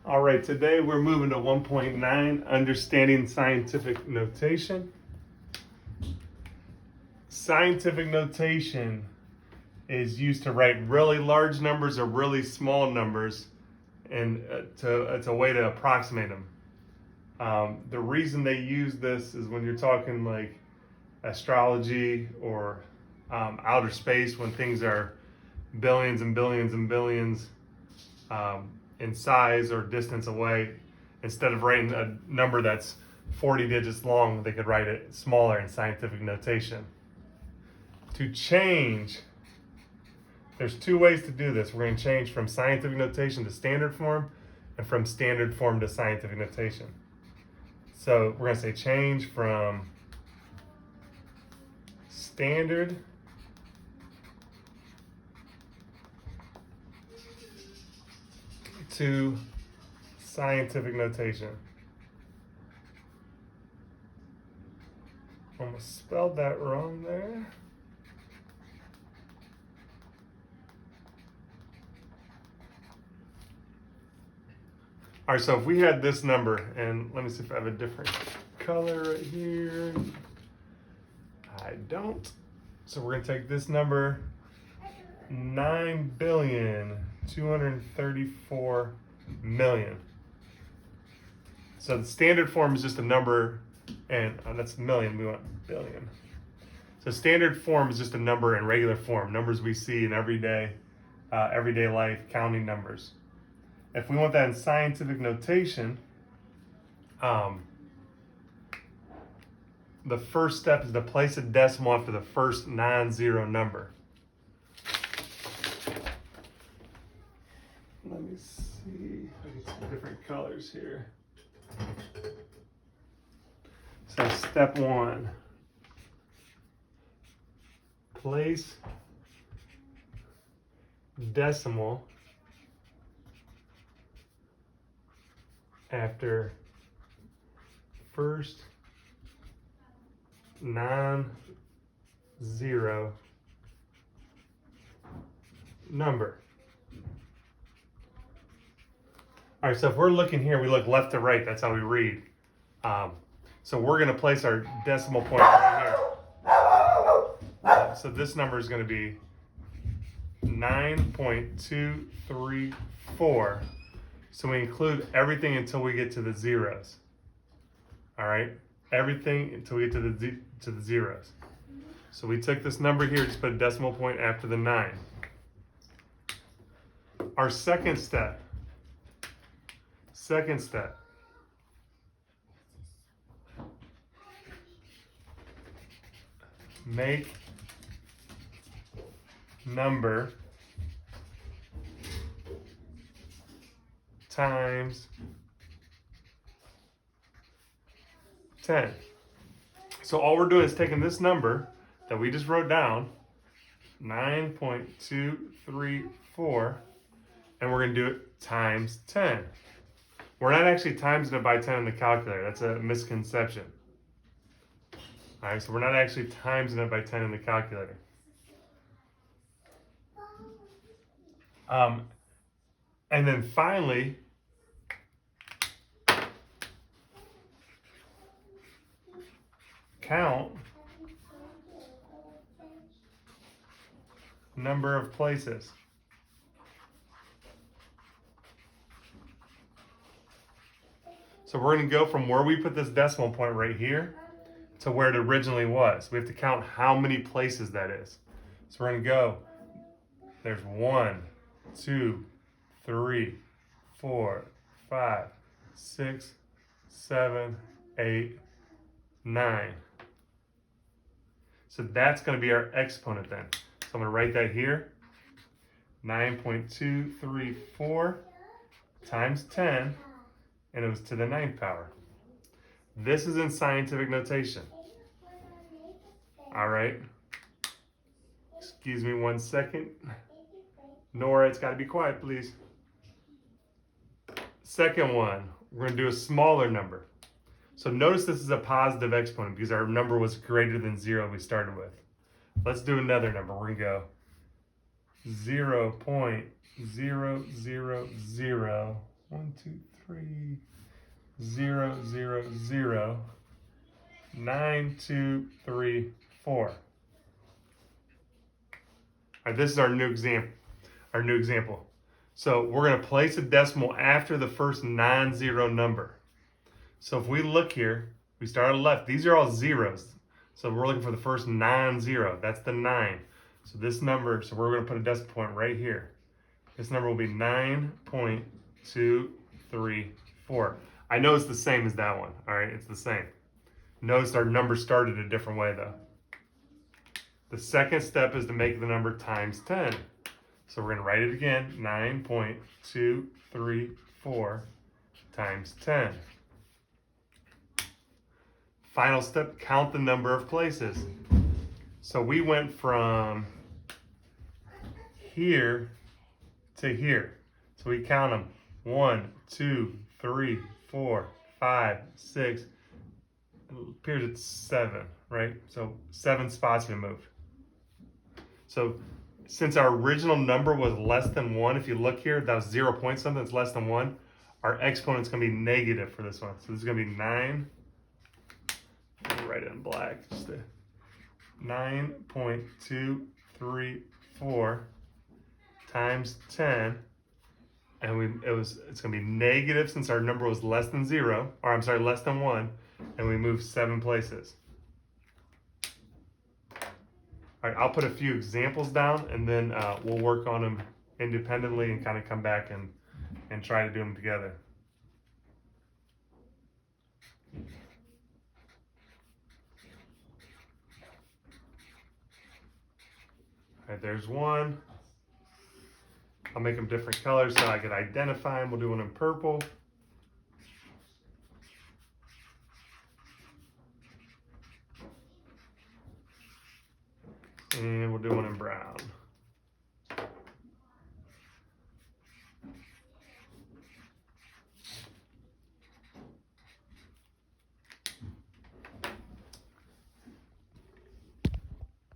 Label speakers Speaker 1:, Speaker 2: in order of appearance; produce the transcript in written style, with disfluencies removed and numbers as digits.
Speaker 1: All right, today we're moving to 1.9, understanding scientific notation. Scientific notation is used to write really large numbers or really small numbers, and it's a way to approximate them. The reason they use this is when you're talking like astrology or outer space, when things are billions and billions and billions in size or distance away. Instead of writing a number that's 40 digits long, they could write it smaller in scientific notation. To change, there's two ways to do this. We're going to change from scientific notation to standard form, and from standard form to scientific notation. So we're going to say change from standard to scientific notation. I almost spelled that wrong there. All right, so if we had this number, and let me see if I have a different color right here. I don't. So we're gonna take this number, 9,234,000,000. So the standard form is just a number, and that's million, we want billion. So standard form is just a number in regular form, numbers we see in everyday life, counting numbers. If we want that in scientific notation, the first step is to place a decimal after the first non-zero number. Let me see. I get some different colors here. So step one, place decimal after first non-zero number. All right, so if we're looking here, we look left to right. That's how we read. So we're going to place our decimal point right here. So this number is going to be 9.234. So we include everything until we get to the zeros. All right, everything until we get to the zeros. So we took this number here, just put a decimal point after the 9. Our second step. Make number times 10. So all we're doing is taking this number that we just wrote down, 9.234, and we're going to do it times 10. We're not actually timesing it by 10 in the calculator. That's a misconception. All right, so we're not actually timesing it by 10 in the calculator. And then finally, count number of places. So we're going to go from where we put this decimal point right here to where it originally was. We have to count how many places that is. So we're going to go, there's 1, 2, 3, 4, 5, 6, 7, 8, 9. So that's going to be our exponent then. So I'm going to write that here. 9.234 times 10, and it was to the 9th power. This is in scientific notation. All right. Excuse me 1 second. Nora, it's got to be quiet, please. Second one, we're going to do a smaller number. So notice this is a positive exponent because our number was greater than 0 we started with. Let's do another number. We're going to go 0.000 1, 2, 3, 0, 0, 0, 9, 2, 3, 4. All right, this is our new example. So we're going to place a decimal after the first non-zero number. So if we look here, we start on the left. These are all zeros. So we're looking for the first non-zero. That's the 9. So this number, so we're going to put a decimal point right here. This number will be 9.234. I know it's the same as that one. All right, it's the same. Notice our number started a different way though. The second step is to make the number times 10. So we're going to write it again, 9.234 times 10. Final step, count the number of places. So we went from here to here. So we count them, 1, 2, 3, 4, 5, 6, it appears it's 7, right? So 7 spots we moved. So since our original number was less than 1, if you look here, that was 0 point something, it's less than 1. Our exponent's going to be negative for this one. So this is going to be 9. Let me write it in black. Just 9.234 times 10. And it's going to be negative since our number was less than 0, or I'm sorry, less than 1, and we moved 7 places. All right, I'll put a few examples down, and then we'll work on them independently and kind of come back and try to do them together. All right, there's one. I'll make them different colors so I can identify them. We'll do one in purple. And we'll do one in brown.